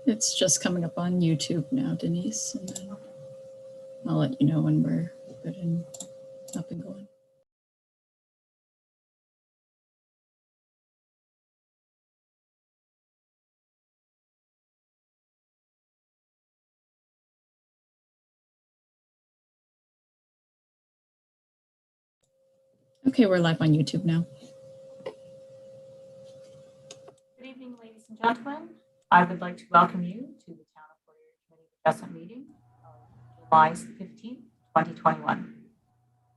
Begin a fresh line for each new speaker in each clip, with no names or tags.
It's just coming up on YouTube now, Denise, and then I'll let you know when we're good and up and going. Okay, we're live on YouTube now.
Good evening, ladies and gentlemen. I would like to welcome you to the Town of Erie Committee Adjustment Meeting of July 15th, 2021.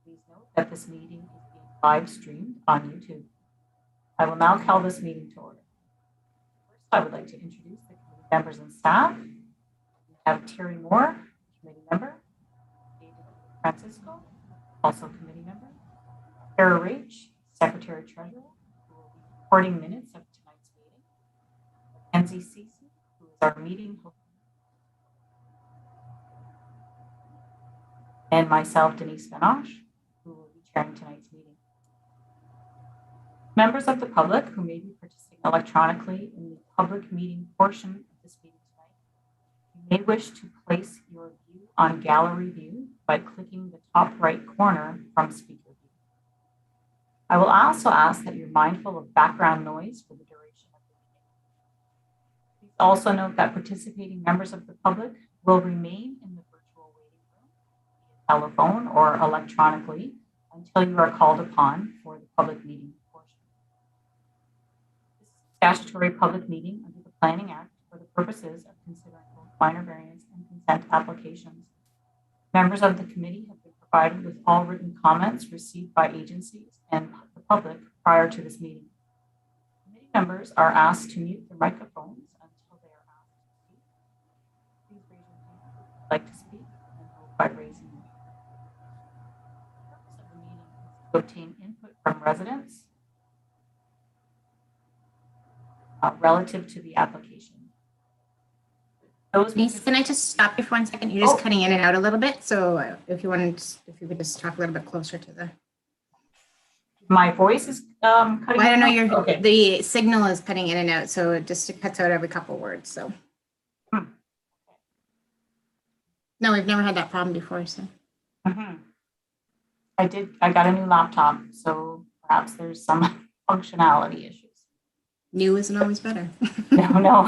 Please note that this meeting is being live streamed on YouTube. I will now call this meeting to order. First, I would like to introduce the committee members and staff. We have Terry Moore, committee member, David Francisco, also committee member, Sarah Rach, secretary treasurer, who will be recording minutes of tonight's meeting, Mackenzie Cece, who is our meeting host, and myself, Denise Vanosh, who will be chairing tonight's meeting. Members of the public who may be participating electronically in the public meeting portion of this meeting tonight, you may wish to place your view on gallery view by clicking the top right corner from speaker view. I will also ask that you're mindful of background noise for the duration of the meeting. Please also note that participating members of the public will remain in the virtual waiting room via telephone or electronically until you are called upon for the public meeting portion. This is a statutory public meeting under the Planning Act for the purposes of considering both minor variance and consent applications. Members of the committee have been provided with all written comments received by agencies and the public prior to this meeting. Committee members are asked to mute their microphones until they are asked to speak. Please raise your hand if you would like to speak and vote by raising your hand. The purpose of the meeting is to obtain input from residents relative to the application.
Denise, can I just stop you for 1 second? You're just cutting in and out a little bit. So if you could just talk a little bit closer to the.
My voice is cutting.
Well, I don't know. The signal is cutting in and out, so it just cuts out every couple words. So. No, we've never had that problem before. So.
I got a new laptop, so perhaps there's some functionality issues.
New isn't always better.
No.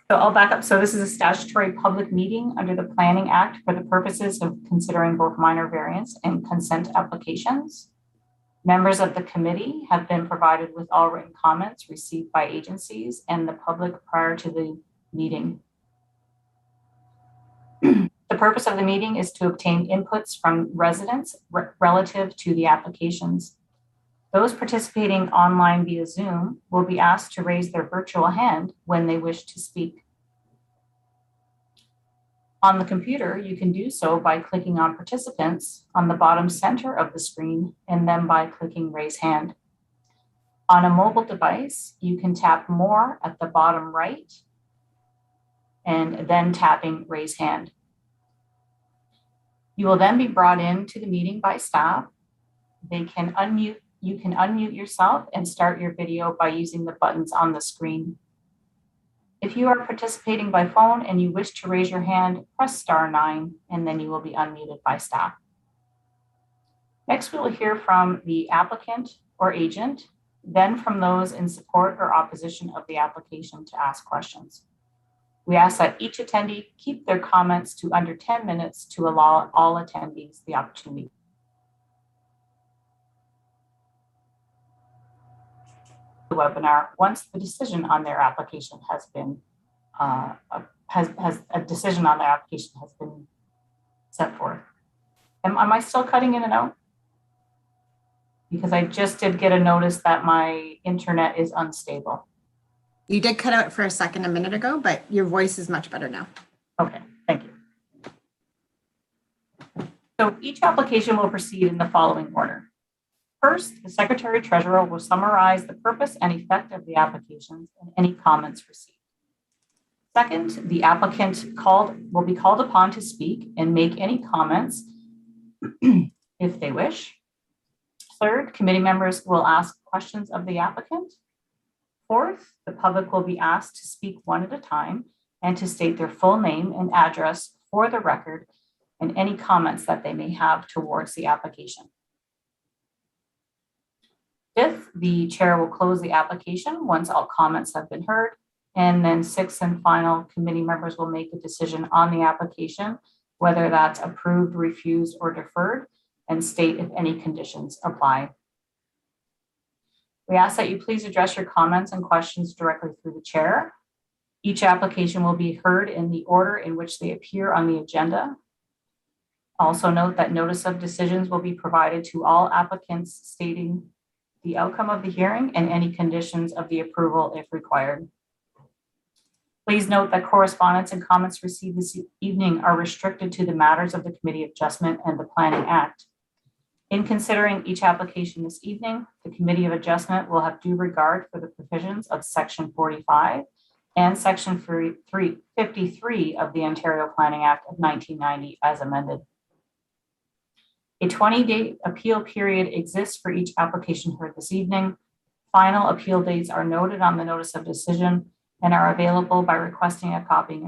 So I'll back up. So this is a statutory public meeting under the Planning Act for the purposes of considering both minor variance and consent applications. Members of the committee have been provided with all written comments received by agencies and the public prior to the meeting. The purpose of the meeting is to obtain inputs from residents relative to the applications. Those participating online via Zoom will be asked to raise their virtual hand when they wish to speak. On the computer, you can do so by clicking on participants on the bottom center of the screen and then by clicking raise hand. On a mobile device, you can tap more at the bottom right and then tapping raise hand. You will then be brought into the meeting by staff. You can unmute yourself and start your video by using the buttons on the screen. If you are participating by phone and you wish to raise your hand, press *9 and then you will be unmuted by staff. Next, we will hear from the applicant or agent, then from those in support or opposition of the application to ask questions. We ask that each attendee keep their comments to under 10 minutes to allow all attendees the opportunity. The webinar once the decision on their application has been set forth. Am I still cutting in and out? Because I just did get a notice that my internet is unstable.
You did cut out for a second a minute ago, but your voice is much better now.
Okay, thank you. So each application will proceed in the following order. First, the Secretary Treasurer will summarize the purpose and effect of the applications and any comments received. Second, the applicant will be called upon to speak and make any comments if they wish. Third, committee members will ask questions of the applicant. Fourth, the public will be asked to speak one at a time and to state their full name and address for the record and any comments that they may have towards the application. Fifth, the chair will close the application once all comments have been heard. And then sixth and final, committee members will make a decision on the application, whether that's approved, refused, or deferred, and state if any conditions apply. We ask that you please address your comments and questions directly through the chair. Each application will be heard in the order in which they appear on the agenda. Also note that notice of decisions will be provided to all applicants stating the outcome of the hearing and any conditions of the approval if required. Please note that correspondence and comments received this evening are restricted to the matters of the Committee of Adjustment and the Planning Act. In considering each application this evening, the Committee of Adjustment will have due regard for the provisions of Section 45 and Section 53 of the Ontario Planning Act of 1990 as amended. A 20-day appeal period exists for each application heard this evening. Final appeal dates are noted on the notice of decision and are available by requesting a copy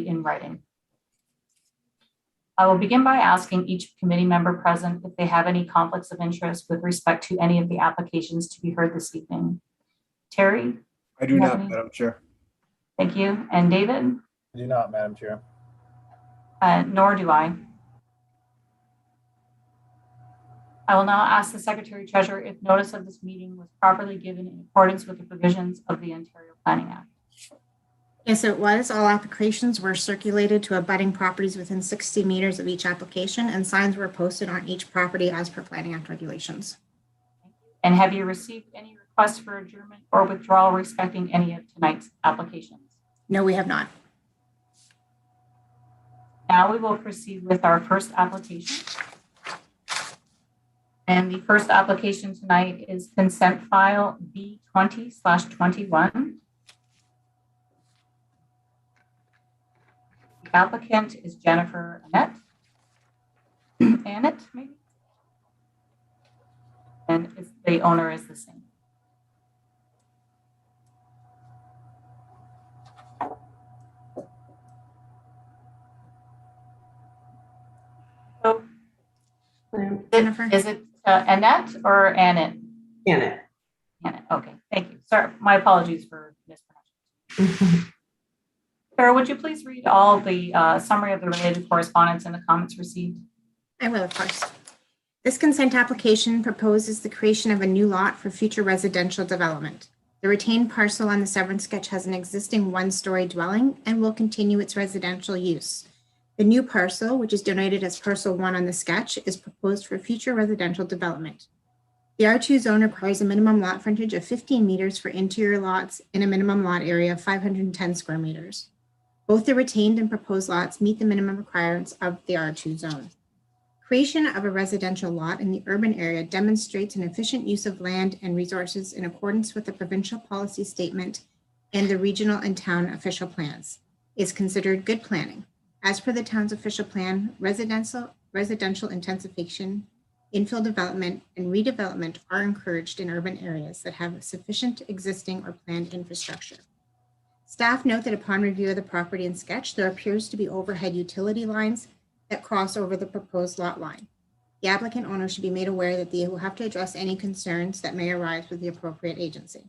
in writing. I will begin by asking each committee member present if they have any conflicts of interest with respect to any of the applications to be heard this evening. Terry?
I do not, Madam Chair.
Thank you. And David?
I do not, Madam Chair.
Nor do I. I will now ask the Secretary Treasurer if notice of this meeting was properly given in accordance with the provisions of the Ontario Planning Act.
Yes, it was. All applications were circulated to abutting properties within 60 meters of each application, and signs were posted on each property as per Planning Act regulations.
And have you received any requests for adjournment or withdrawal respecting any of tonight's applications?
No, we have not.
Now we will proceed with our first application. And the first application tonight is consent file B20/21. The applicant is Jennifer Annette. Annette, maybe? And the owner is the same. So,
Jennifer?
is it Annette or Annette?
Annette.
Annette, okay, thank you. Sorry, my apologies for mispronouncing. Sarah, would you please read all the summary of the related correspondence and the comments received?
I will, of course. This consent application proposes the creation of a new lot for future residential development. The retained parcel on the severance sketch has an existing one-story dwelling and will continue its residential use. The new parcel, which is denoted as parcel 1 on the sketch, is proposed for future residential development. The R2 zone requires a minimum lot frontage of 15 meters for interior lots and a minimum lot area of 510 square meters. Both the retained and proposed lots meet the minimum requirements of the R2 zone. Creation of a residential lot in the urban area demonstrates an efficient use of land and resources in accordance with the provincial policy statement and the regional and town official plans. Is considered good planning. As per the town's official plan, residential intensification, infill development, and redevelopment are encouraged in urban areas that have sufficient existing or planned infrastructure. Staff note that upon review of the property and sketch, there appears to be overhead utility lines that cross over the proposed lot line. The applicant owner should be made aware that they will have to address any concerns that may arise with the appropriate agency.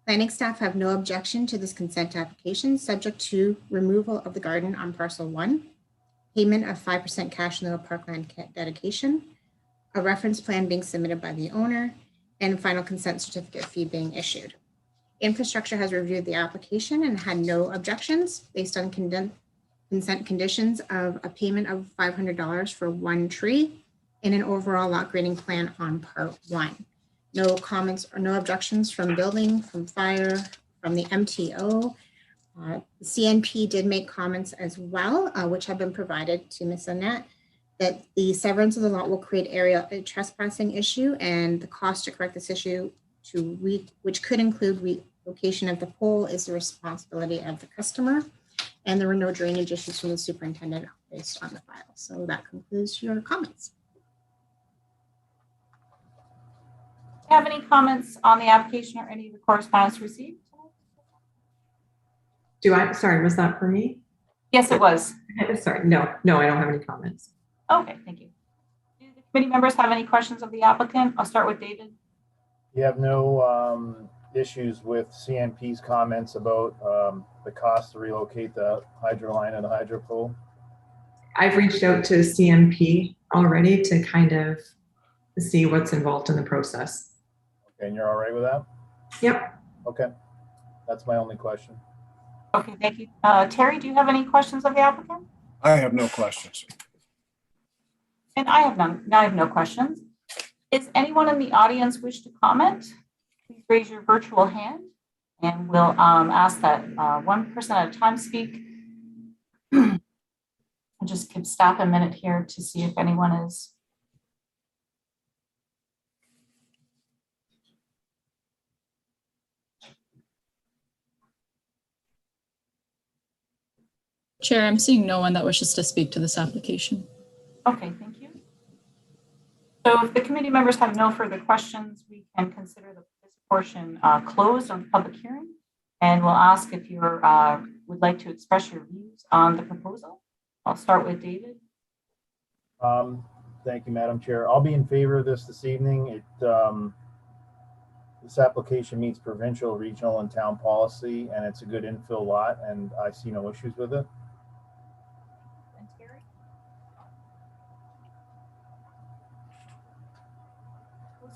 Planning staff have no objection to this consent application, subject to removal of the garden on parcel 1, payment of 5% cash in lieu of parkland dedication, a reference plan being submitted by the owner, and final consent certificate fee being issued. Infrastructure has reviewed the application and had no objections based on consent conditions of a payment of $500 for 1 tree and an overall lot grading plan on part 1. No comments or no objections from building, from fire, from the MTO. The CNP did make comments as well, which have been provided to Ms. Annette, that the severance of the lot will create a trespassing issue, and the cost to correct this issue, which could include relocation of the pole, is the responsibility of the customer. And there were no drainage issues from the superintendent based on the file. So that concludes your comments.
Have any comments on the application or any of the correspondence received?
Sorry, was that for me?
Yes, it was.
Sorry, no, I don't have any comments.
Okay, thank you. Do the committee members have any questions of the applicant? I'll start with David.
You have no issues with CNP's comments about the cost to relocate the hydro line and the hydro pole?
I've reached out to CMP already to kind of see what's involved in the process.
Okay, and you're all right with that?
Yep.
Okay, that's my only question.
Okay, thank you. Terry, do you have any questions of the applicant?
I have no questions.
And I have none. I have no questions. Is anyone in the audience wish to comment? Please raise your virtual hand and we'll ask that one person at a time speak. I'll just give staff a minute here to see if anyone is.
Chair, I'm seeing no one that wishes to speak to this application.
Okay, thank you. So if the committee members have no further questions, we can consider this portion closed on the public hearing. And we'll ask if you would like to express your views on the proposal. I'll start with David.
Thank you, Madam Chair. I'll be in favor of this evening. This application meets provincial, regional, and town policy, and it's a good infill lot, and I see no issues with it.
And Terry?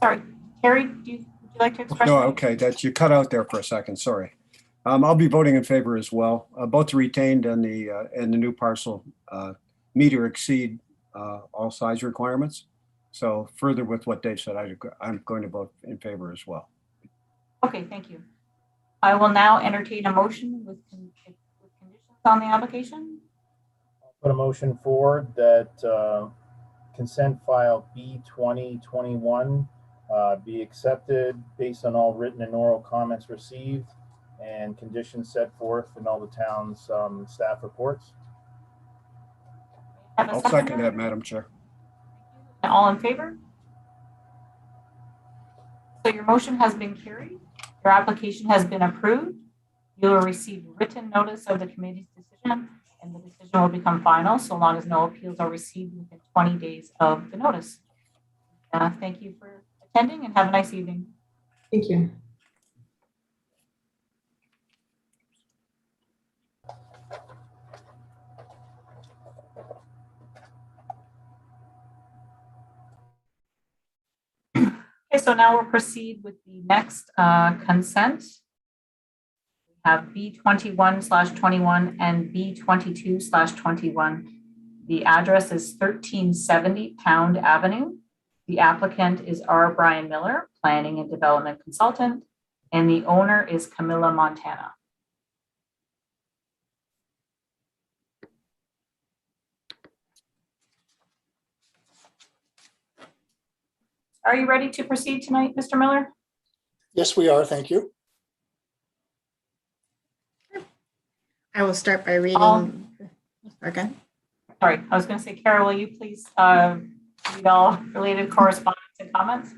Sorry, Terry, would you like to express?
No,
your-
okay, that you cut out there for a second, sorry. I'll be voting in favor as well. Both the retained and the new parcel meet or exceed all size requirements. So further with what Dave said, I'm going to vote in favor as well.
Okay, thank you. I will now entertain a motion with conditions on the application.
I'll put a motion forward that consent file B2021 be accepted based on all written and oral comments received and conditions set forth in all the town's staff reports.
Have a
I'll second
seconder?
that, Madam Chair.
All in favor? So your motion has been carried. Your application has been approved. You will receive written notice of the committee's decision, and the decision will become final so long as no appeals are received within 20 days of the notice. Thank you for attending and have a nice evening.
Thank you.
Okay, so now we'll proceed with the next consent. We have B21/21 and B22/21. The address is 1370 Pound Avenue. The applicant is R. Brian Miller, Planning and Development Consultant, and the owner is Camilla Montana. Are you ready to proceed tonight, Mr. Miller?
Yes, we are. Thank you.
I will start by reading. Okay.
Sorry, I was going to say, Kara, will you please read all related correspondence and comments?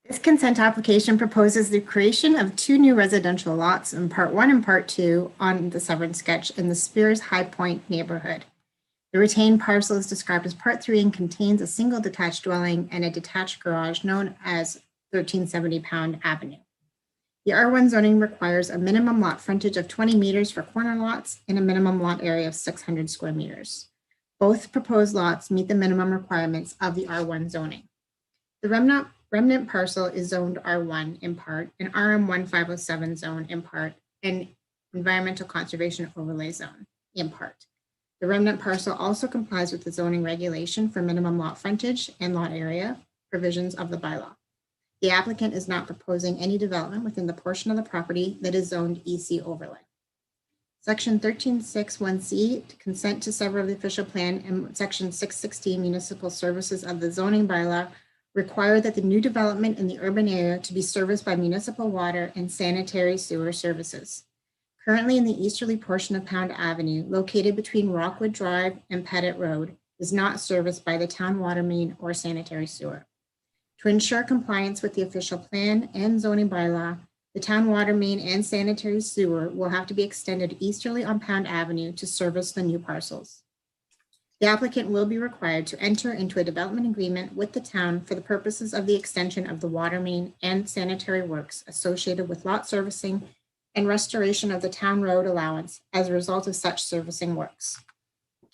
This consent application proposes the creation of 2 new residential lots in Part 1 and Part 2 on the Severn Sketch in the Spears High Point neighborhood. The retained parcel is described as Part 3 and contains a single detached dwelling and a detached garage known as 1370 Pound Avenue. The R1 zoning requires a minimum lot frontage of 20 meters for corner lots and a minimum lot area of 600 square meters. Both proposed lots meet the minimum requirements of the R1 zoning. The remnant parcel is zoned R1 in part, and RM1507 zone in part, and environmental conservation overlay zone in part. The remnant parcel also complies with the zoning regulation for minimum lot frontage and lot area provisions of the bylaw. The applicant is not proposing any development within the portion of the property that is zoned EC overlay. Section 1361C, to consent to sever of the official plan, and Section 616 municipal services of the zoning bylaw require that the new development in the urban area to be serviced by municipal water and sanitary sewer services. Currently in the easterly portion of Pound Avenue, located between Rockwood Drive and Pettit Road, is not serviced by the town water main or sanitary sewer. To ensure compliance with the official plan and zoning bylaw, the town water main and sanitary sewer will have to be extended easterly on Pound Avenue to service the new parcels. The applicant will be required to enter into a development agreement with the town for the purposes of the extension of the water main and sanitary works associated with lot servicing and restoration of the town road allowance as a result of such servicing works.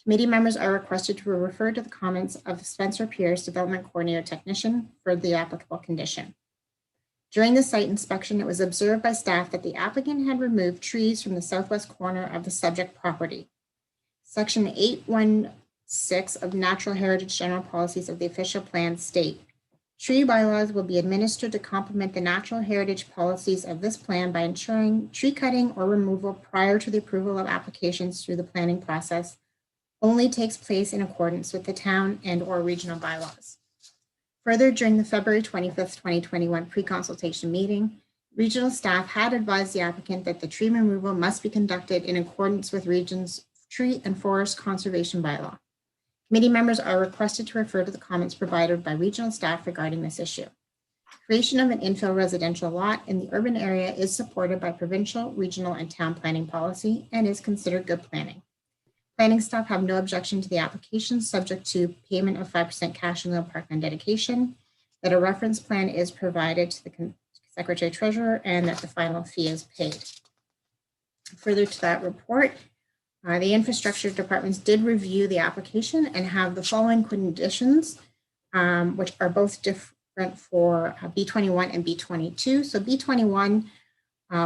Committee members are requested to refer to the comments of Spencer Pierce, Development Coordinator Technician, for the applicable condition. During the site inspection, it was observed by staff that the applicant had removed trees from the southwest corner of the subject property. Section 816 of Natural Heritage General Policies of the official plan state, tree bylaws will be administered to complement the natural heritage policies of this plan by ensuring tree cutting or removal prior to the approval of applications through the planning process only takes place in accordance with the town and or regional bylaws. Further, during the February 25th, 2021 pre-consultation meeting, regional staff had advised the applicant that the tree removal must be conducted in accordance with region's tree and forest conservation bylaw. Committee members are requested to refer to the comments provided by regional staff regarding this issue. Creation of an infill residential lot in the urban area is supported by provincial, regional, and town planning policy and is considered good planning. Planning staff have no objection to the application, subject to payment of 5% cash and no parkland dedication, that a reference plan is provided to the Secretary Treasurer, and that the final fee is paid. Further to that report, the infrastructure departments did review the application and have the following conditions, which are both different for B21 and B22. So B21,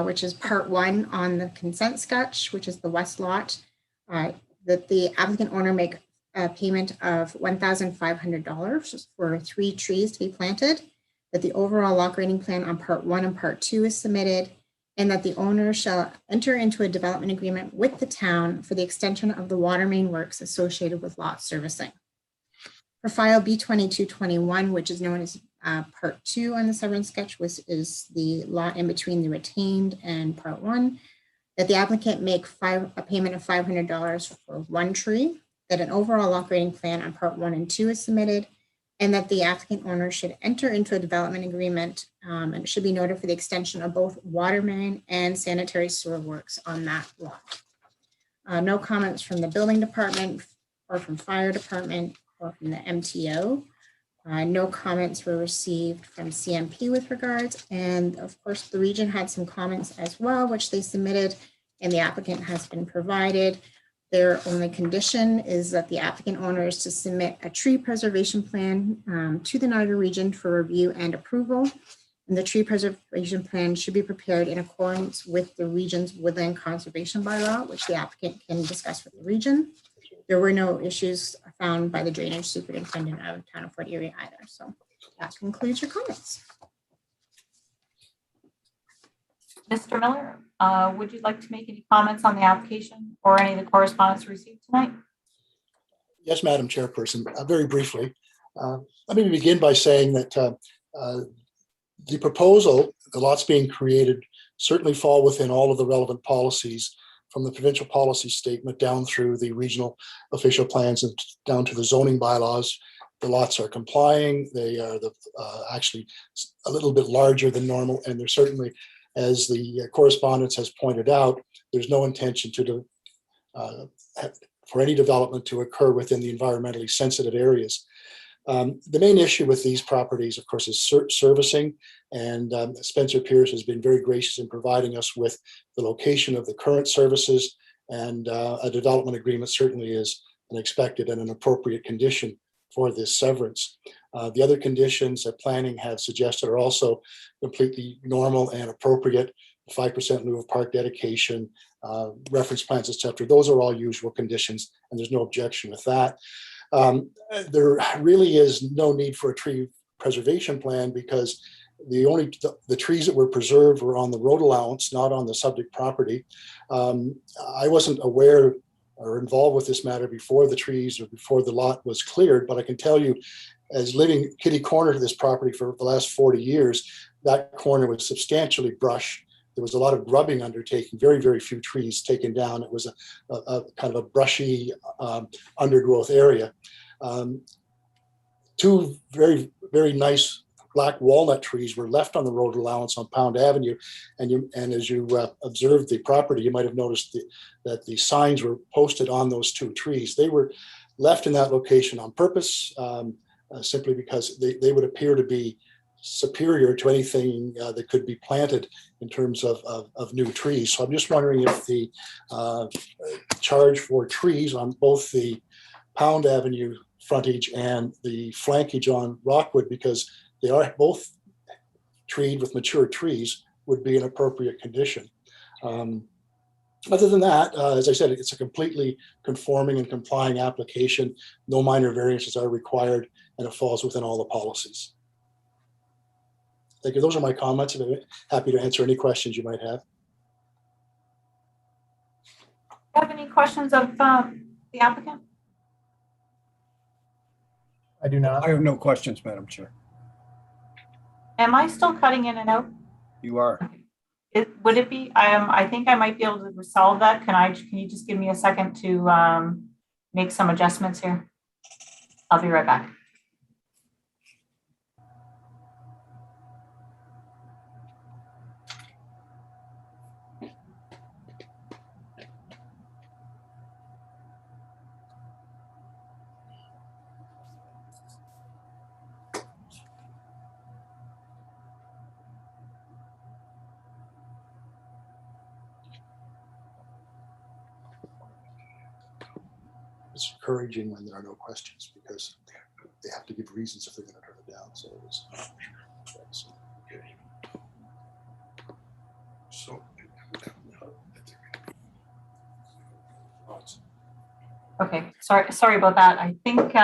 which is part 1 on the consent sketch, which is the west lot, that the applicant owner make a payment of $1,500 for 3 trees to be planted, that the overall lot grading plan on part 1 and part 2 is submitted, and that the owner shall enter into a development agreement with the town for the extension of the water main works associated with lot servicing. For file B2221, which is known as part 2 on the severance sketch, is the lot in between the retained and part 1, that the applicant make a payment of $500 for 1 tree, that an overall lot grading plan on part 1 and 2 is submitted, and that the applicant owner should enter into a development agreement and it should be noted for the extension of both water main and sanitary sewer works on that lot. No comments from the building department or from fire department or from the MTO. No comments were received from CMP with regards, and of course the region had some comments as well, which they submitted, and the applicant has been provided. Their only condition is that the applicant owner is to submit a tree preservation plan to the Niagara region for review and approval, and the tree preservation plan should be prepared in accordance with the region's woodland conservation bylaw, which the applicant can discuss with the region. There were no issues found by the drainage superintendent of Town of Fort Erie either. So that concludes your comments.
Mr. Miller, would you like to make any comments on the application or any of the correspondence received tonight?
Yes, Madam Chairperson, very briefly. Let me begin by saying that the proposal, the lots being created, certainly fall within all of the relevant policies from the provincial policy statement down through the regional official plans and down to the zoning bylaws. The lots are complying. They are actually a little bit larger than normal, and they're certainly, as the correspondence has pointed out, there's no intention for any development to occur within the environmentally sensitive areas. The main issue with these properties, of course, is servicing, and Spencer Pierce has been very gracious in providing us with the location of the current services, and a development agreement certainly is an expected and an appropriate condition for this severance. The other conditions that planning have suggested are also completely normal and appropriate. 5% in lieu of park dedication, reference plans, etc. Those are all usual conditions, and there's no objection with that. There really is no need for a tree preservation plan because the trees that were preserved were on the road allowance, not on the subject property. I wasn't aware or involved with this matter before the trees or before the lot was cleared, but I can tell you, as living kitty corner to this property for the last 40 years, that corner was substantially brush. There was a lot of grubbing undertaken, very, very few trees taken down. It was a kind of a brushy undergrowth area. Two very, very nice black walnut trees were left on the road allowance on Pound Avenue. And as you observed the property, you might have noticed that the signs were posted on those two trees. They were left in that location on purpose, simply because they would appear to be superior to anything that could be planted in terms of new trees. So I'm just wondering if the charge for trees on both the Pound Avenue frontage and the flankage on Rockwood, because they are both treed with mature trees, would be an appropriate condition. Other than that, as I said, it's a completely conforming and complying application. No minor variances are required, and it falls within all the policies. Thank you. Those are my comments, and I'm happy to answer any questions you might have.
Do you have any questions of the applicant?
I do not.
I have no questions, Madam Chair.
Am I still cutting in and out?
You are.
Would it be, I think I might be able to resolve that. Can you just give me a second to make some adjustments here? I'll be right back.
It's encouraging when there are no questions, because they have to give reasons if they're going to turn it down. So it was.
Okay, sorry about that. I think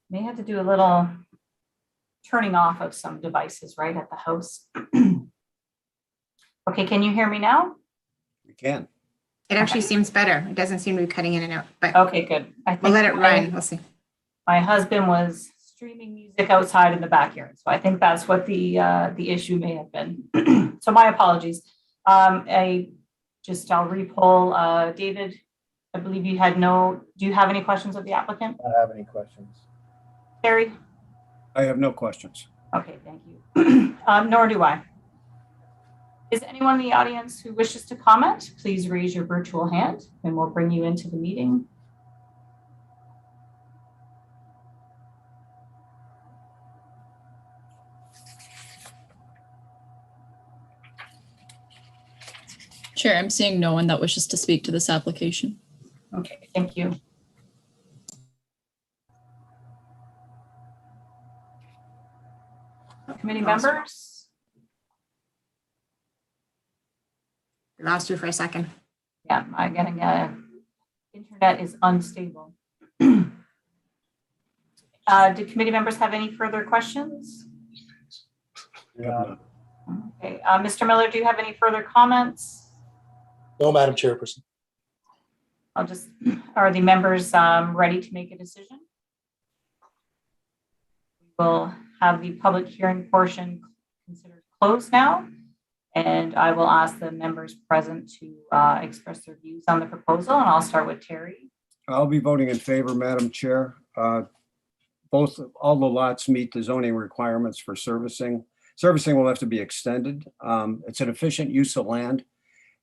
may have to do a little turning off of some devices right at the house. Okay, can you hear me now?
We can.
It actually seems better. It doesn't seem to be cutting in and out, but
Okay, good. I think
we'll let it run. We'll see.
my husband was streaming music outside in the backyard, so I think that's what the issue may have been. So my apologies. I'll re-poll. David, I believe you had do you have any questions of the applicant?
I don't have any questions.
Terry?
I have no questions.
Okay, thank you. Nor do I. Is anyone in the audience who wishes to comment? Please raise your virtual hand and we'll bring you into the meeting.
Chair, I'm seeing no one that wishes to speak to this application.
Okay, thank you. Committee members?
Lost you for a second.
Yeah, I'm getting internet is unstable. Do committee members have any further questions?
Yeah.
Okay, Mr. Miller, do you have any further comments?
No, Madam Chairperson.
Are the members ready to make a decision? We'll have the public hearing portion considered closed now, and I will ask the members present to express their views on the proposal, and I'll start with Terry.
I'll be voting in favor, Madam Chair. All the lots meet the zoning requirements for servicing. Servicing will have to be extended. It's an efficient use of land.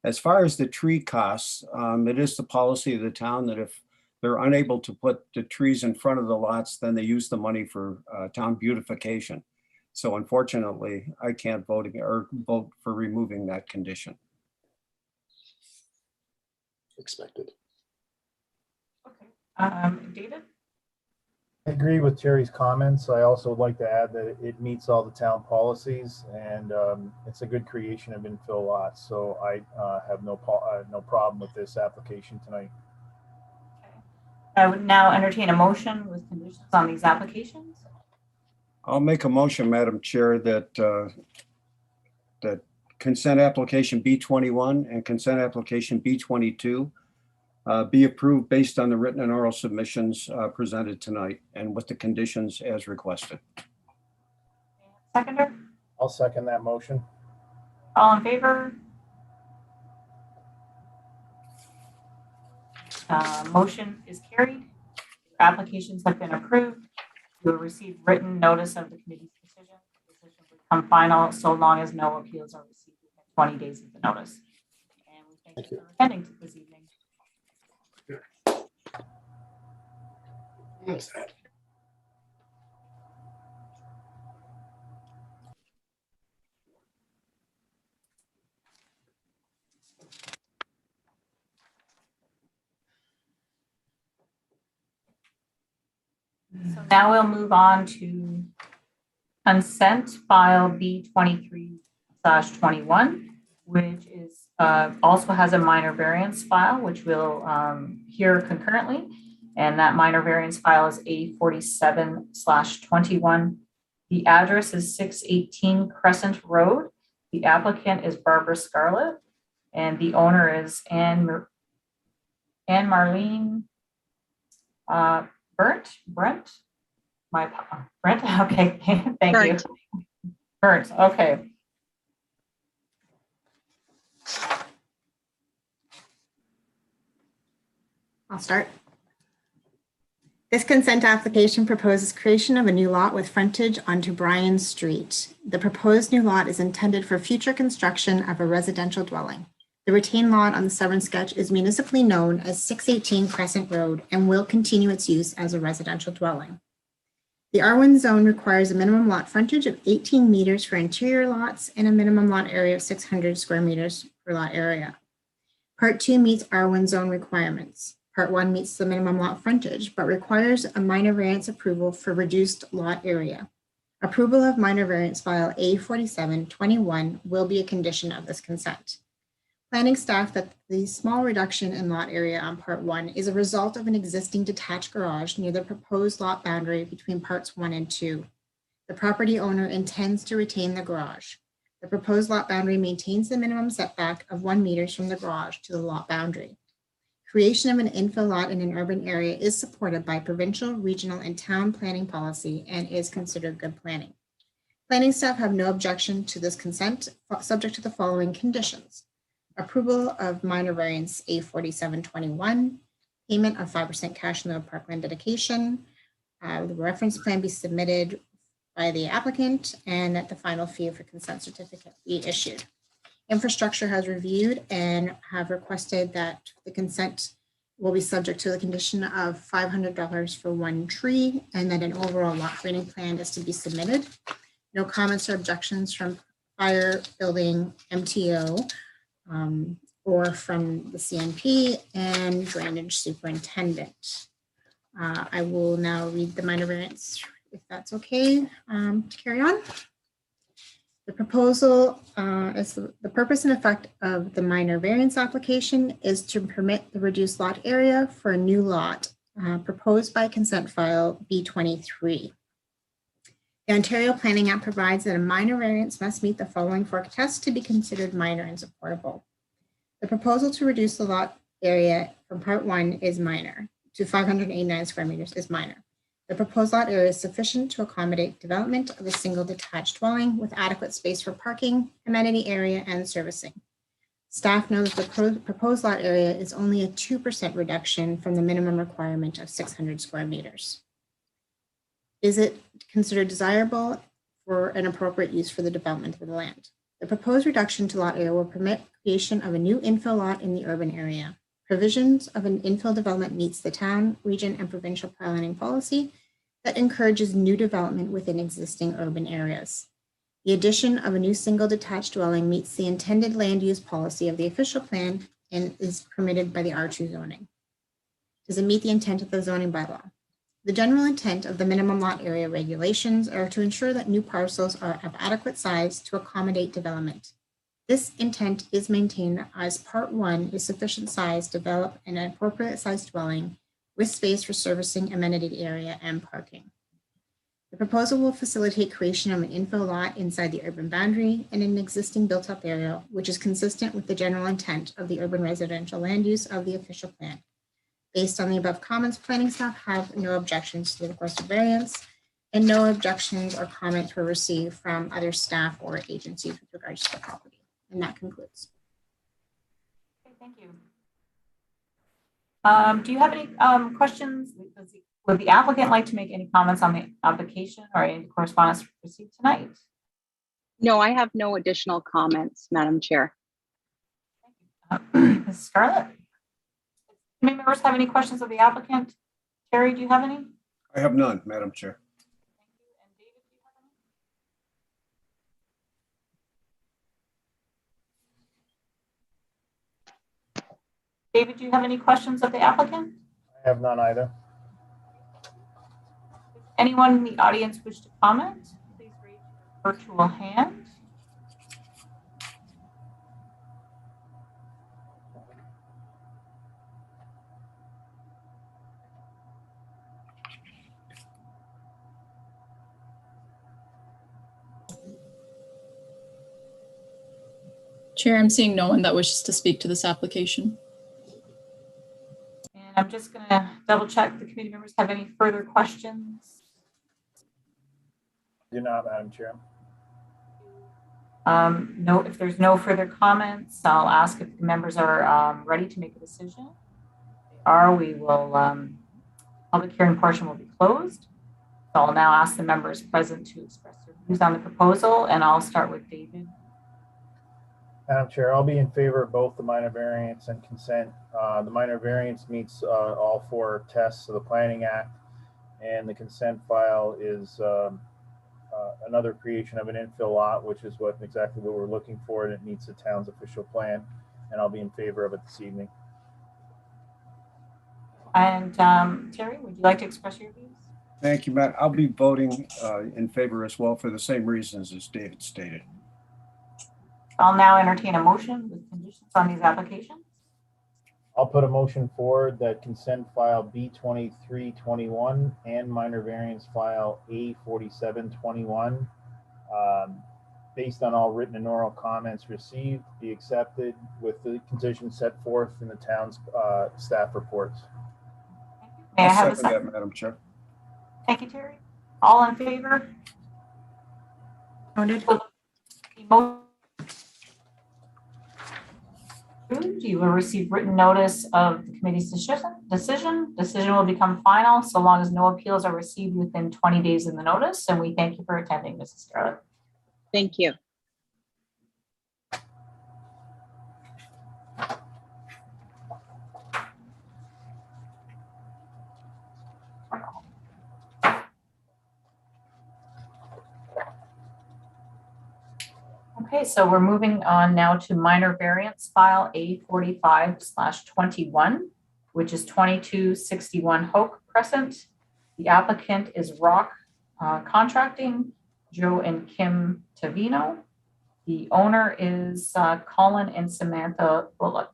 As far as the tree costs, it is the policy of the town that if they're unable to put the trees in front of the lots, then they use the money for town beautification. So unfortunately, I can't vote for removing that condition.
Expected.
Okay, David?
I agree with Terry's comments. I also would like to add that it meets all the town policies, and it's a good creation of infill lots. So I have no problem with this application tonight.
I would now entertain a motion with conditions on these applications.
I'll make a motion, Madam Chair, that that consent application B21 and consent application B22 be approved based on the written and oral submissions presented tonight and with the conditions as requested.
Seconder?
I'll second that motion.
All in favor? Motion is carried. Your applications have been approved. You will receive written notice of the committee's decision. The decision will become final so long as no appeals are received within 20 days of the notice. And we thank you for attending this evening.
What's that?
So now we'll move on to consent file B23/21, which is also has a minor variance file, which we'll hear concurrently. And that minor variance file is A47/21. The address is 618 Crescent Road. The applicant is Barbara Scarlett, and the owner is Anne Marlene Brent. Brent, okay, thank
Burnt.
you. Burnt, okay.
I'll start. This consent application proposes creation of a new lot with frontage onto Bryan Street. The proposed new lot is intended for future construction of a residential dwelling. The retained lot on the Severn sketch is municipally known as 618 Crescent Road and will continue its use as a residential dwelling. The R1 zone requires a minimum lot frontage of 18 meters for interior lots and a minimum lot area of 600 square meters per lot area. Part 2 meets R1 zone requirements. Part 1 meets the minimum lot frontage, but requires a minor variance approval for reduced lot area. Approval of minor variance file A4721 will be a condition of this consent. Planning staff that the small reduction in lot area on Part 1 is a result of an existing detached garage near the proposed lot boundary between Parts 1 and 2. The property owner intends to retain the garage. The proposed lot boundary maintains the minimum setback of 1 meter from the garage to the lot boundary. Creation of an infill lot in an urban area is supported by provincial, regional, and town planning policy and is considered good planning. Planning staff have no objection to this consent, subject to the following conditions. Approval of minor variance A4721, payment of 5% cash in lieu of parkland dedication, the reference plan be submitted by the applicant, and that the final fee for consent certificate be issued. Infrastructure has reviewed and have requested that the consent will be subject to the condition of $500 for one tree and that an overall lot grading plan is to be submitted. No comments or objections from fire, building, MTO, or from the CNP and drainage superintendent. I will now read the minor variance, if that's okay, to carry on. The proposal is the purpose and effect of the minor variance application is to permit the reduced lot area for a new lot proposed by consent file B23. The Ontario Planning Act provides that a minor variance must meet the following 4 tests to be considered minor and supportable. The proposal to reduce the lot area from Part 1 is minor to 589 square meters is minor. The proposed lot area is sufficient to accommodate development of a single detached dwelling with adequate space for parking, amenity area, and servicing. Staff knows the proposed lot area is only a 2% reduction from the minimum requirement of 600 square meters. Is it considered desirable for an appropriate use for the development of the land? The proposed reduction to lot area will permit creation of a new infill lot in the urban area. Provisions of an infill development meets the town, region, and provincial planning policy that encourages new development within existing urban areas. The addition of a new single detached dwelling meets the intended land use policy of the official plan and is permitted by the R2 zoning. Does it meet the intent of the zoning bylaw? The general intent of the minimum lot area regulations are to ensure that new parcels are of adequate size to accommodate development. This intent is maintained as Part 1 is sufficient size to develop an appropriate sized dwelling with space for servicing, amenity area, and parking. The proposal will facilitate creation of an infill lot inside the urban boundary in an existing built-up area, which is consistent with the general intent of the urban residential land use of the official plan. Based on the above comments, planning staff have no objections to the requested variance, and no objections or comments were received from other staff or agencies with regards to the property. And that concludes.
Okay, thank you. Do you have any questions? Would the applicant like to make any comments on the application or any correspondence received tonight?
No, I have no additional comments, Madam Chair.
Ms. Scarlett? Any members have any questions of the applicant? Terry, do you have any?
I have none, Madam Chair.
And David, do you have any? David, do you have any questions of the applicant?
I have none either.
Does anyone in the audience wish to comment? Please raise your virtual hand.
Chair, I'm seeing no one that wishes to speak to this application.
And I'm just going to double check the committee members have any further questions.
Do not, Madam Chair.
No, if there's no further comments, I'll ask if the members are ready to make a decision. If they are, we will, public hearing portion will be closed. So I'll now ask the members present to express their views on the proposal, and I'll start with David.
Madam Chair, I'll be in favor of both the minor variance and consent. The minor variance meets all 4 tests of the Planning Act, and the consent file is another creation of an infill lot, which is exactly what we're looking for, and it meets the town's official plan, and I'll be in favor of it this evening.
And Terry, would you like to express your views?
Thank you, Matt. I'll be voting in favor as well for the same reasons as David stated.
I'll now entertain a motion with conditions on these applications.
I'll put a motion forward that consent file B2321 and minor variance file A4721, based on all written and oral comments received, be accepted with the conditions set forth in the town's staff reports.
May I
I'll
have a
second
second?
that, Madam Chair.
Thank you, Terry. All in favor?
Noted.
The motion approved. You will receive written notice of the committee's decision. Decision will become final so long as no appeals are received within 20 days of the notice. And we thank you for attending, Mrs. Scarlett.
Thank you.
Okay, so we're moving on now to minor variance file A45/21, which is 2261 Hoke Crescent. The applicant is Rock Contracting, Joe and Kim Tavino. The owner is Colin and Samantha Bullock.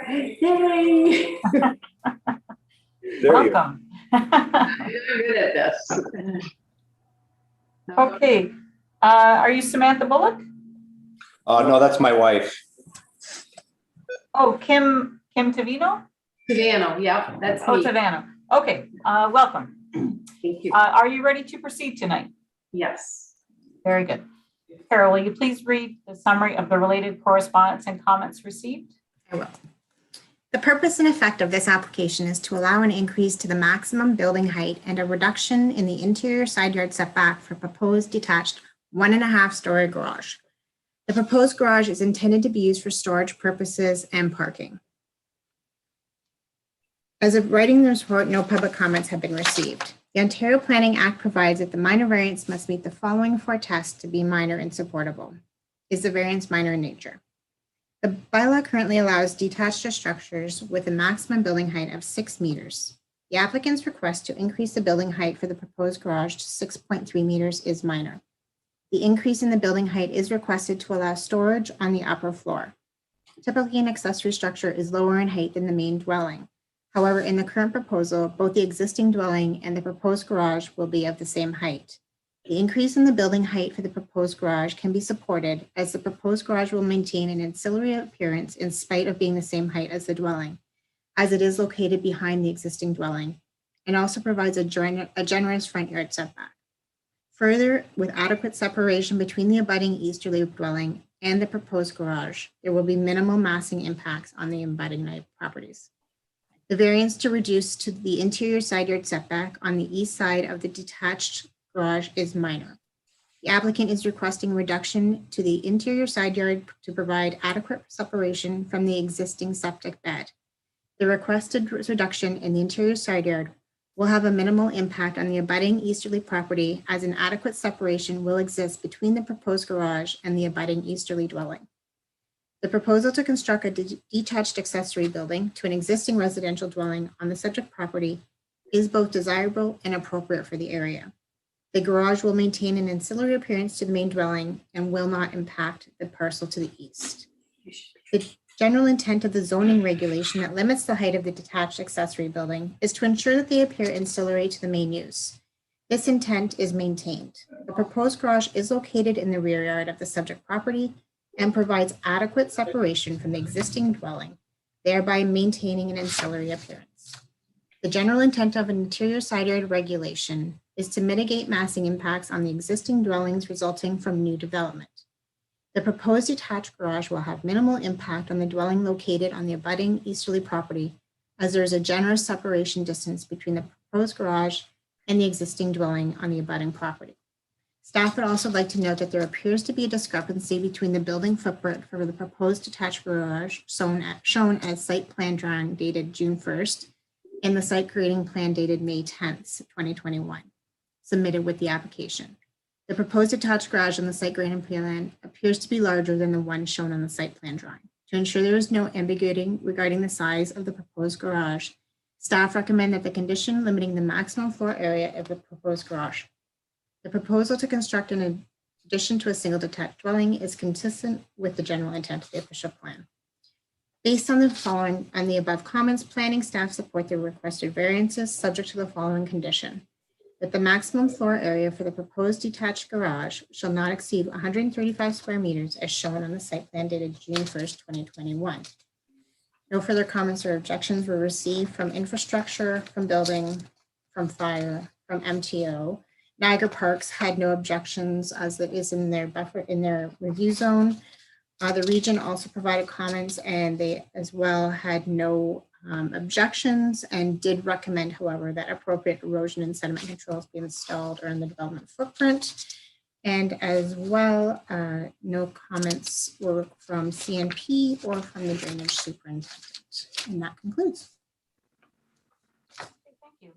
Yay!
Welcome.
I'm good at this.
Okay, are you Samantha Bullock?
No, that's my wife.
Oh, Kim Tavino?
Savannah, yeah, that's
Oh,
me.
Savannah. Okay, welcome.
Thank you.
Are you ready to proceed tonight?
Yes.
Very good. Carol, will you please read the summary of the related correspondence and comments received?
I will. The purpose and effect of this application is to allow an increase to the maximum building height and a reduction in the interior side yard setback for proposed detached 1.5-story garage. The proposed garage is intended to be used for storage purposes and parking. As of writing this report, no public comments have been received. The Ontario Planning Act provides that the minor variance must meet the following 4 tests to be minor and supportable. Is the variance minor in nature? The bylaw currently allows detached structures with a maximum building height of 6 meters. The applicant's request to increase the building height for the proposed garage to 6.3 meters is minor. The increase in the building height is requested to allow storage on the upper floor. Typically, an accessory structure is lower in height than the main dwelling. However, in the current proposal, both the existing dwelling and the proposed garage will be of the same height. The increase in the building height for the proposed garage can be supported as the proposed garage will maintain an ancillary appearance in spite of being the same height as the dwelling, as it is located behind the existing dwelling, and also provides a generous front yard setback. Further, with adequate separation between the abutting easterly dwelling and the proposed garage, there will be minimal massing impacts on the abutting properties. The variance to reduce to the interior side yard setback on the east side of the detached garage is minor. The applicant is requesting a reduction to the interior side yard to provide adequate separation from the existing septic bed. The requested reduction in the interior side yard will have a minimal impact on the abutting easterly property, as an adequate separation will exist between the proposed garage and the abutting easterly dwelling. The proposal to construct a detached accessory building to an existing residential dwelling on the subject property is both desirable and appropriate for the area. The garage will maintain an ancillary appearance to the main dwelling and will not impact the parcel to the east. The general intent of the zoning regulation that limits the height of the detached accessory building is to ensure that they appear ancillary to the main use. This intent is maintained. The proposed garage is located in the rear yard of the subject property and provides adequate separation from the existing dwelling, thereby maintaining an ancillary appearance. The general intent of an interior side yard regulation is to mitigate massing impacts on the existing dwellings resulting from new development. The proposed detached garage will have minimal impact on the dwelling located on the abutting easterly property, as there is a generous separation distance between the proposed garage and the existing dwelling on the abutting property. Staff would also like to note that there appears to be a discrepancy between the building footprint for the proposed detached garage shown as site plan drawing dated June 1st and the site grading plan dated May 10th, 2021, submitted with the application. The proposed detached garage on the site grading plan appears to be larger than the one shown on the site plan drawing. To ensure there is no ambiguity regarding the size of the proposed garage, staff recommend that the condition limiting the maximum floor area of the proposed garage. The proposal to construct an addition to a single detached dwelling is consistent with the general intent of the official plan. Based on the above comments, planning staff support the requested variances subject to the following condition: that the maximum floor area for the proposed detached garage shall not exceed 135 square meters as shown on the site plan dated June 1st, 2021. No further comments or objections were received from infrastructure, from building, from fire, from MTO. Niagara Parks had no objections as it is in their review zone. The region also provided comments and they as well had no objections and did recommend, however, that appropriate erosion and sediment controls be installed or in the development footprint. And as well, no comments were from CNP or from the drainage superintendent. And that concludes.
Thank you.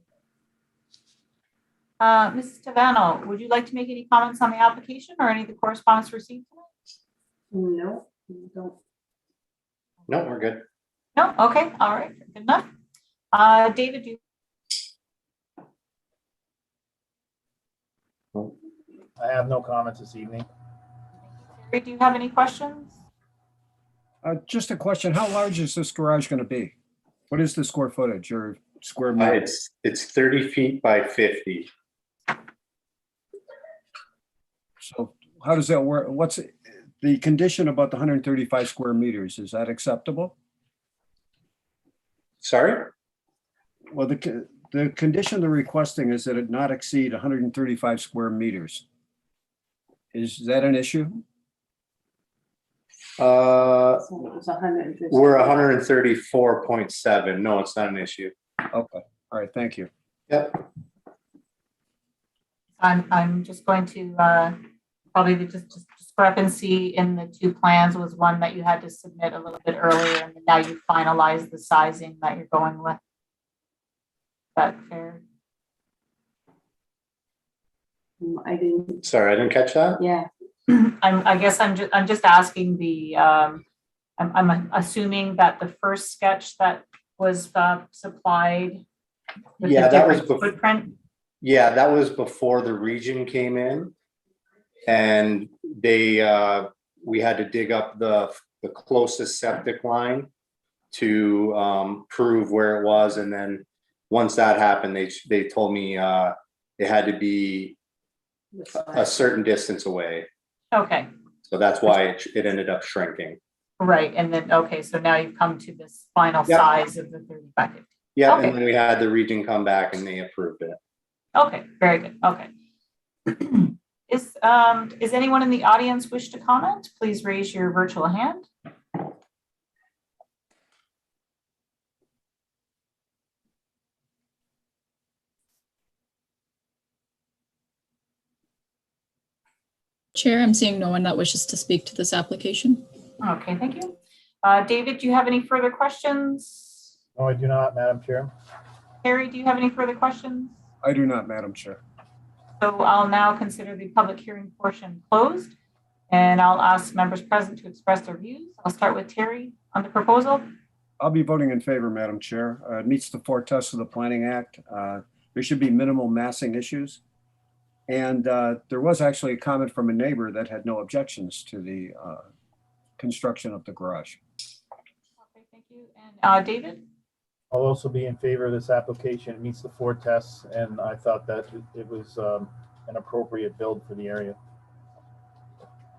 Mrs. Tavano, would you like to make any comments on the application or any of the correspondence received tonight?
No, don't.
No, we're good.
No? Okay, all right, good enough. David, do you,
I have no comments this evening.
Terry, do you have any questions?
Just a question, how large is this garage going to be? What is the square footage or square meters?
It's 30 feet by 50.
So how does that work? What's the condition about the 135 square meters? Is that acceptable?
Sorry?
Well, the condition they're requesting is that it not exceed 135 square meters. Is that an issue?
We're
So it was 150.
134.7. No, it's not an issue.
Okay, all right, thank you.
Yep.
I'm just going to probably the just discrepancy in the two plans was one that you had to submit a little bit earlier, and now you finalize the sizing that you're going with. Is that fair?
I didn't,
Sorry, I didn't catch that.
yeah.
I guess I'm just asking the I'm assuming that the first sketch that was supplied with
Yeah,
the
that was
different footprint.
Yeah, that was before the region came in. And we had to dig up the closest septic line to prove where it was. And then once that happened, they told me it had to be a certain distance away.
Okay,
So that's why it ended up shrinking.
right. And then, okay, so now you've come to this final
Yeah.
size of the 30 by 50.
Yeah,
Okay.
and then we had the region come back and they approved it.
Okay, very good. Okay. Is anyone in the audience wish to comment? Please raise your virtual hand.
Chair, I'm seeing no one that wishes to speak to this application.
Okay, thank you. David, do you have any further questions?
No, I do not, Madam Chair.
Harry, do you have any further questions?
I do not, Madam Chair.
So I'll now consider the public hearing portion closed, and I'll ask members present to express their views. I'll start with Terry on the proposal.
I'll be voting in favor, Madam Chair. It meets the 4 tests of the Planning Act. There should be minimal massing issues. And there was actually a comment from a neighbor that had no objections to the construction of the garage.
Okay, thank you. And David?
I'll also be in favor of this application. It meets the 4 tests, and I thought that it was an appropriate build for the area.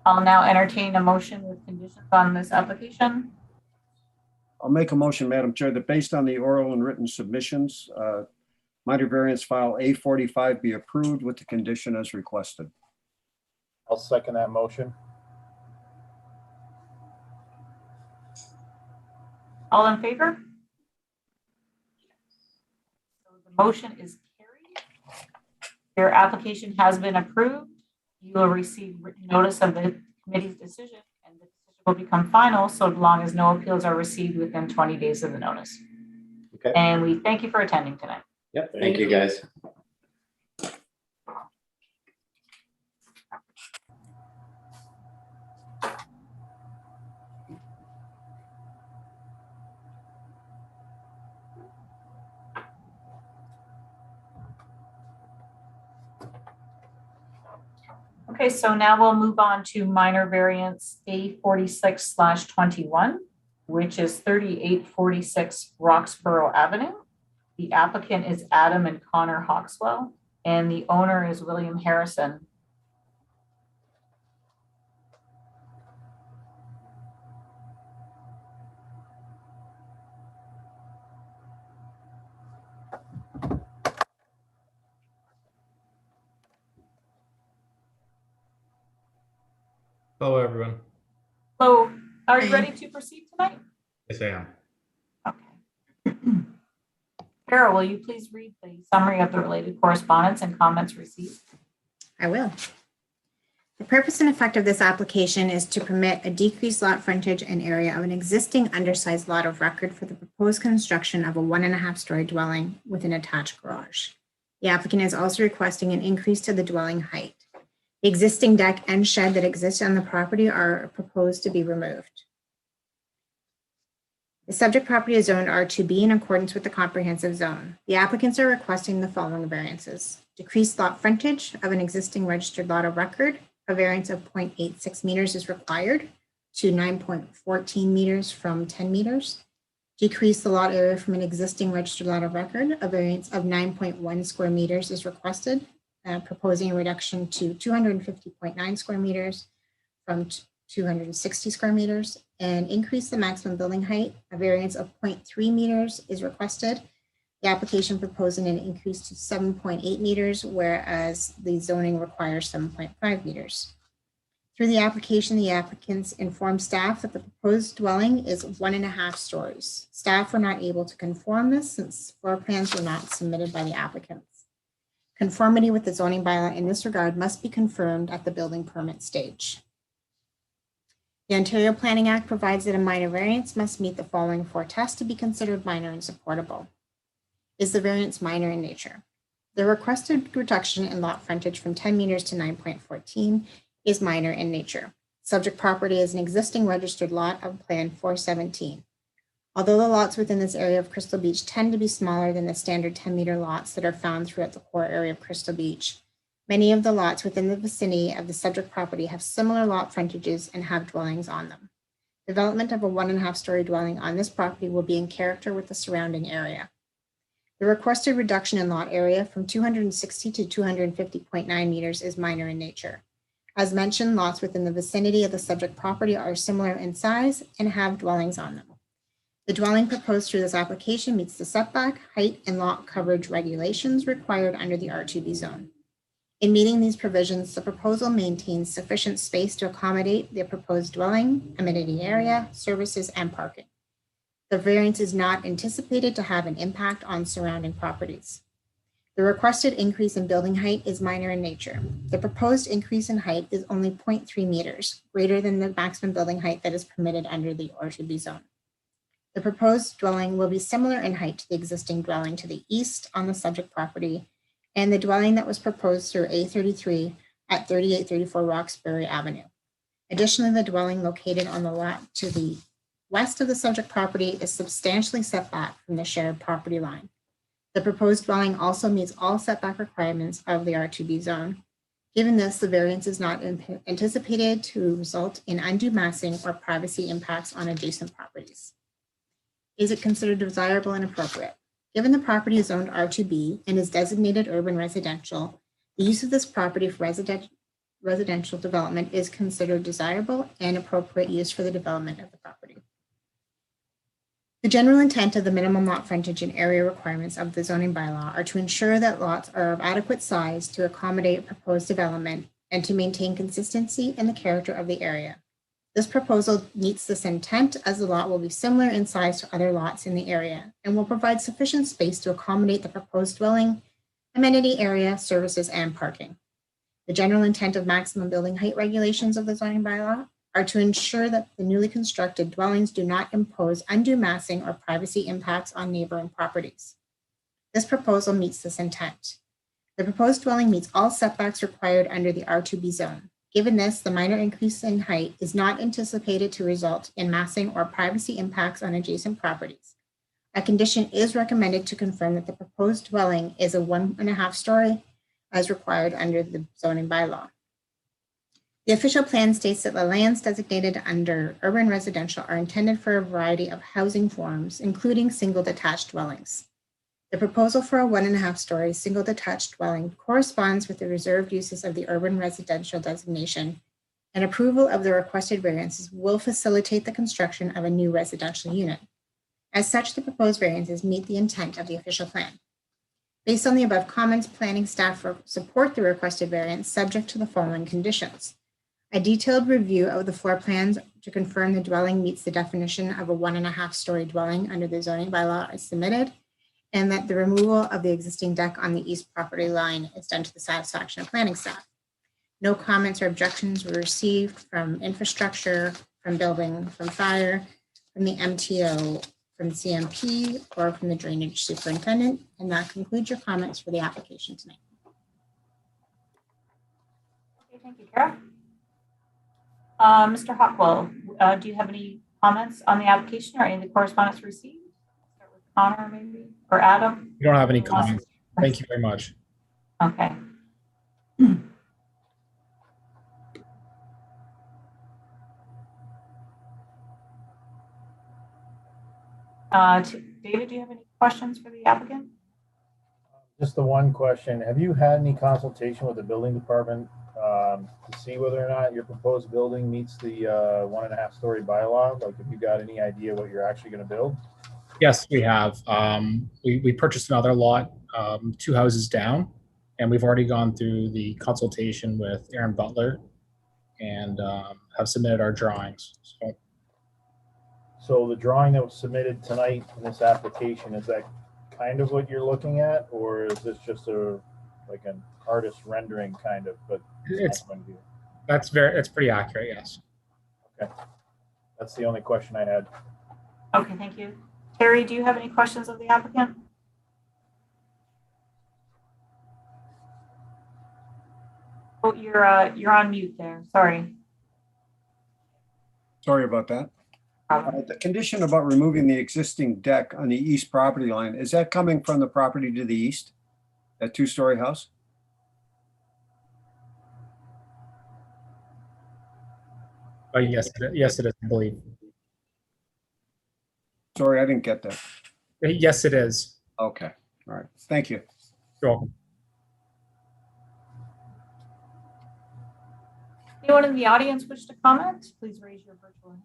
I'll now entertain a motion with conditions on this application.
I'll make a motion, Madam Chair, that based on the oral and written submissions, minor variance file A45 be approved with the condition as requested.
I'll second that motion.
All in favor? So the motion is carried. Your application has been approved. You will receive written notice of the committee's decision, and the decision will become final so long as no appeals are received within 20 days of the notice.
Okay.
And we thank you for attending tonight.
Yep, thank you guys.
Okay, so now we'll move on to minor variance A46/21, which is 3846 Roxborough Avenue. The applicant is Adam and Connor Hawkswell, and the owner is William Harrison.
Hello, everyone.
So, are you ready to proceed tonight?
Yes, I am.
Okay. Carol, will you please read the summary of the related correspondence and comments received?
I will. The purpose and effect of this application is to permit a decreased lot frontage and area of an existing undersized lot of record for the proposed construction of a 1.5-story dwelling with an attached garage. The applicant is also requesting an increase to the dwelling height. The existing deck and shed that exist on the property are proposed to be removed. The subject property is zoned R2B in accordance with the comprehensive zone. The applicants are requesting the following variances: decreased lot frontage of an existing registered lot of record. A variance of 0.86 meters is required to 9.14 meters from 10 meters. Decrease the lot area from an existing registered lot of record. A variance of 9.1 square meters is requested, proposing a reduction to 250.9 square meters from 260 square meters, and increase the maximum building height. A variance of 0.3 meters is requested. The application proposing an increase to 7.8 meters, whereas the zoning requires 7.5 meters. Through the application, the applicants informed staff that the proposed dwelling is 1.5 stories. Staff were not able to confirm this since floor plans were not submitted by the applicants. Conformity with the zoning bylaw in this regard must be confirmed at the building permit stage. The Ontario Planning Act provides that a minor variance must meet the following 4 tests to be considered minor and supportable. Is the variance minor in nature? The requested reduction in lot frontage from 10 meters to 9.14 is minor in nature. Subject property is an existing registered lot of Plan 417. Although the lots within this area of Crystal Beach tend to be smaller than the standard 10-meter lots that are found throughout the core area of Crystal Beach, Many of the lots within the vicinity of the subject property have similar lot frontages and have dwellings on them. Development of a 1.5-story dwelling on this property will be in character with the surrounding area. The requested reduction in lot area from 260 to 250.9 meters is minor in nature. As mentioned, lots within the vicinity of the subject property are similar in size and have dwellings on them. The dwelling proposed through this application meets the setback, height, and lot coverage regulations required under the R2B zone. In meeting these provisions, the proposal maintains sufficient space to accommodate the proposed dwelling, amenity area, services, and parking. The variance is not anticipated to have an impact on surrounding properties. The requested increase in building height is minor in nature. The proposed increase in height is only 0.3 meters, greater than the maximum building height that is permitted under the R2B zone. The proposed dwelling will be similar in height to the existing dwelling to the east on the subject property and the dwelling that was proposed through A33 at 3834 Roxbury Avenue. Additionally, the dwelling located on the lot to the west of the subject property is substantially set back from the shared property line. The proposed dwelling also meets all setback requirements of the R2B zone. Given this, the variance is not anticipated to result in undue massing or privacy impacts on adjacent properties. Is it considered desirable and appropriate? Given the property is zoned R2B and is designated urban residential, the use of this property for residential development is considered desirable and appropriate use for the development of the property. The general intent of the minimum lot frontage and area requirements of the zoning bylaw are to ensure that lots are of adequate size to accommodate proposed development and to maintain consistency in the character of the area. This proposal meets this intent as the lot will be similar in size to other lots in the area and will provide sufficient space to accommodate the proposed dwelling, amenity area, services, and parking. The general intent of maximum building height regulations of the zoning bylaw are to ensure that the newly constructed dwellings do not impose undue massing or privacy impacts on neighboring properties. This proposal meets this intent. The proposed dwelling meets all setbacks required under the R2B zone. Given this, the minor increase in height is not anticipated to result in massing or privacy impacts on adjacent properties. A condition is recommended to confirm that the proposed dwelling is a 1.5-story as required under the zoning bylaw. The official plan states that the lands designated under urban residential are intended for a variety of housing forms, including single detached dwellings. The proposal for a 1.5-story single detached dwelling corresponds with the reserved uses of the urban residential designation, and approval of the requested variances will facilitate the construction of a new residential unit. As such, the proposed variances meet the intent of the official plan. Based on the above comments, planning staff support the requested variance subject to the following conditions. A detailed review of the floor plans to confirm the dwelling meets the definition of a 1.5-story dwelling under the zoning bylaw is submitted, and that the removal of the existing deck on the east property line is done to the satisfaction of planning staff. No comments or objections were received from infrastructure, from building, from fire, from the MTO, from CMP, or from the drainage superintendent. And that concludes your comments for the application tonight.
Okay, thank you, Kara. Mr. Hockwell, do you have any comments on the application or any of the correspondence received? Start with Connor, maybe, or Adam?
We don't have any comments. Thank you very much.
Okay. David, do you have any questions for the applicant?
Just the one question. Have you had any consultation with the building department to see whether or not your proposed building meets the 1.5-story bylaw? Like, have you got any idea what you're actually going to build?
Yes, we have. We purchased another lot 2 houses down, and we've already gone through the consultation with Aaron Butler and have submitted our drawings.
So the drawing that was submitted tonight in this application, is that kind of what you're looking at, or is this just like an artist rendering kind of? But
it's pretty accurate, yes.
Okay, that's the only question I had.
Okay, thank you. Terry, do you have any questions of the applicant? Oh, you're on mute there. Sorry.
Sorry about that. The condition about removing the existing deck on the east property line, is that coming from the property to the east? That 2-story house?
Yes, it is, I believe.
Sorry, I didn't get that.
Yes, it is.
Okay, all right, thank you.
You're welcome.
Anyone in the audience wish to comment? Please raise your virtual hand.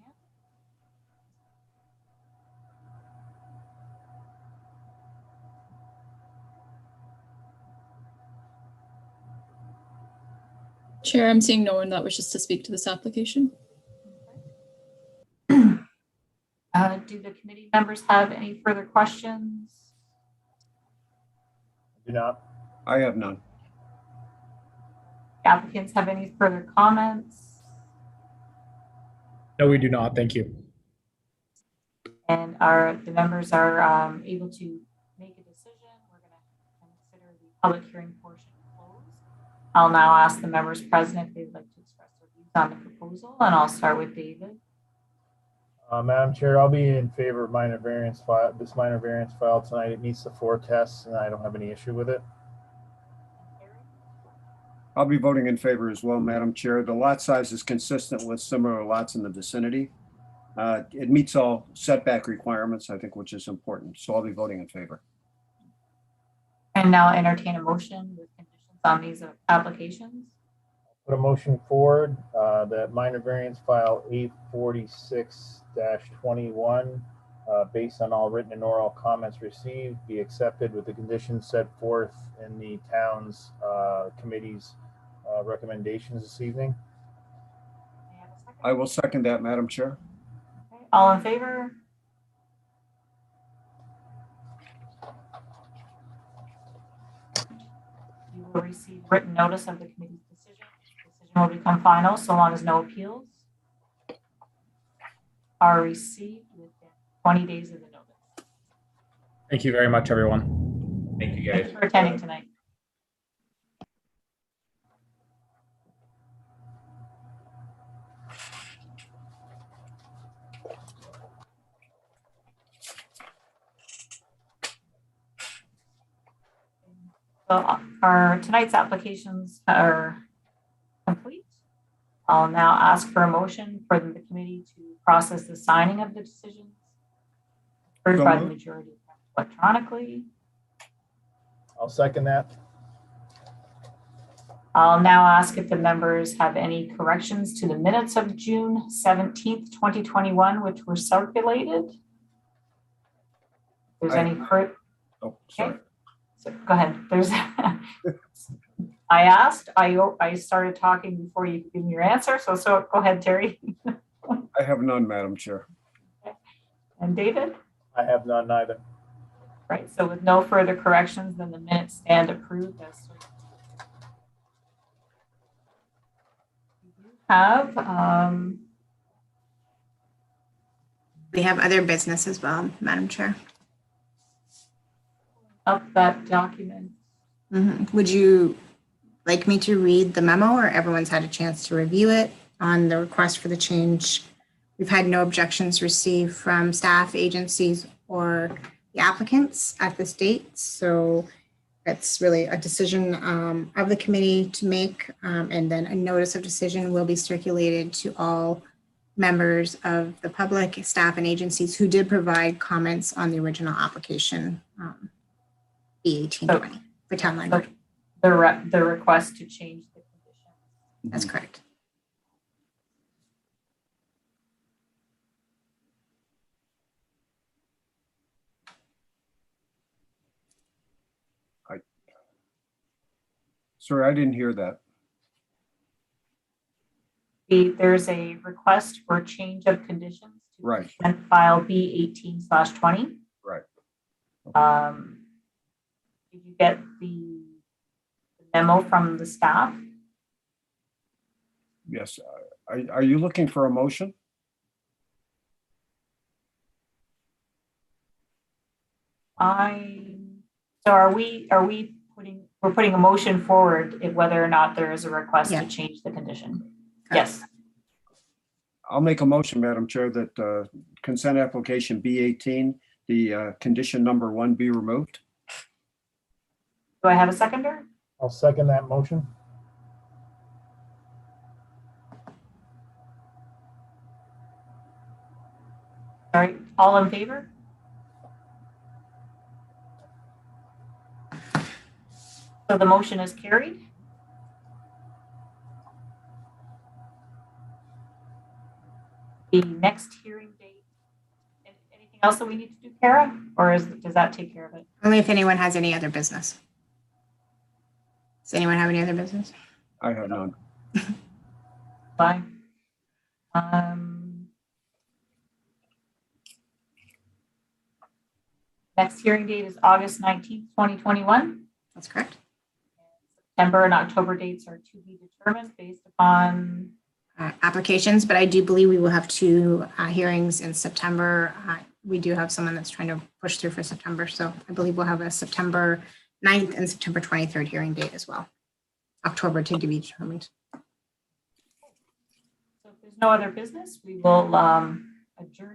Chair, I'm seeing no one that wishes to speak to this application.
Do the committee members have any further questions?
Do not.
I have none.
Applicants have any further comments?
No, we do not. Thank you.
And the members are able to make a decision. We're going to consider the public hearing portion closed. I'll now ask the members present if they'd like to express their views on the proposal, and I'll start with David.
Madam Chair, I'll be in favor of minor variance file. This minor variance file tonight, it meets the 4 tests, and I don't have any issue with it.
I'll be voting in favor as well, Madam Chair. The lot size is consistent with similar lots in the vicinity. It meets all setback requirements, I think, which is important. So I'll be voting in favor.
And now entertain a motion with conditions on these applications.
Put a motion forward that minor variance file 846-21, based on all written and oral comments received, be accepted with the conditions set forth in the town's committee's recommendations this evening.
May I have a second?
I will second that, Madam Chair.
Okay. All in favor? You will receive written notice of the committee's decision. The decision will become final so long as no appeals are received within 20 days of the notice.
Thank you very much, everyone.
Thank you, guys.
Thanks for attending tonight. So our tonight's applications are complete. I'll now ask for a motion for the committee to process the signing of the decisions approved by the majority electronically.
I'll second that.
I'll now ask if the members have any corrections to the minutes of June 17th, 2021, which were circulated. If there's any further.
Oh, sorry.
Okay. So go ahead. There's. I asked. I started talking before you gave me your answer. So go ahead, Terry.
I have none, Madam Chair.
Okay. And David.
I have none either.
Right. So with no further corrections, then the minutes stand approved as circulated.
We have other business as well, Madam Chair.
Up that document.
Would you like me to read the memo, or everyone's had a chance to review it on the request for the change? We've had no objections received from staff, agencies, or the applicants at this date. So that's really a decision of the committee to make, and then a notice of decision will be circulated to all members of the public, staff, and agencies who did provide comments on the original application, B1820 for Town Line Road.
The request to change the condition.
That's correct.
Sorry, I didn't hear that.
There's a request for change of conditions to
Right.
consent file B18/20.
Right.
Did you get the memo from the staff?
Yes. Are you looking for a motion?
So are we putting a motion forward if whether or not there is a request to change the condition? Yes.
I'll make a motion, Madam Chair, that consent application B18, the condition number 1 be removed.
Do I have a seconder?
I'll second that motion.
All in favor? So the motion is carried. The next hearing date, anything else that we need to do, Kara? Or does that take care of it?
Only if anyone has any other business. Does anyone have any other business?
I have none.
Fine. Next hearing date is August 19th, 2021.
That's correct.
September and October dates are to be determined based upon
Applications, but I do believe we will have two hearings in September. We do have someone that's trying to push through for September, so I believe we'll have a September 9th and September 23rd hearing date as well. October to be determined.
So if there's no other business, we will adjourn.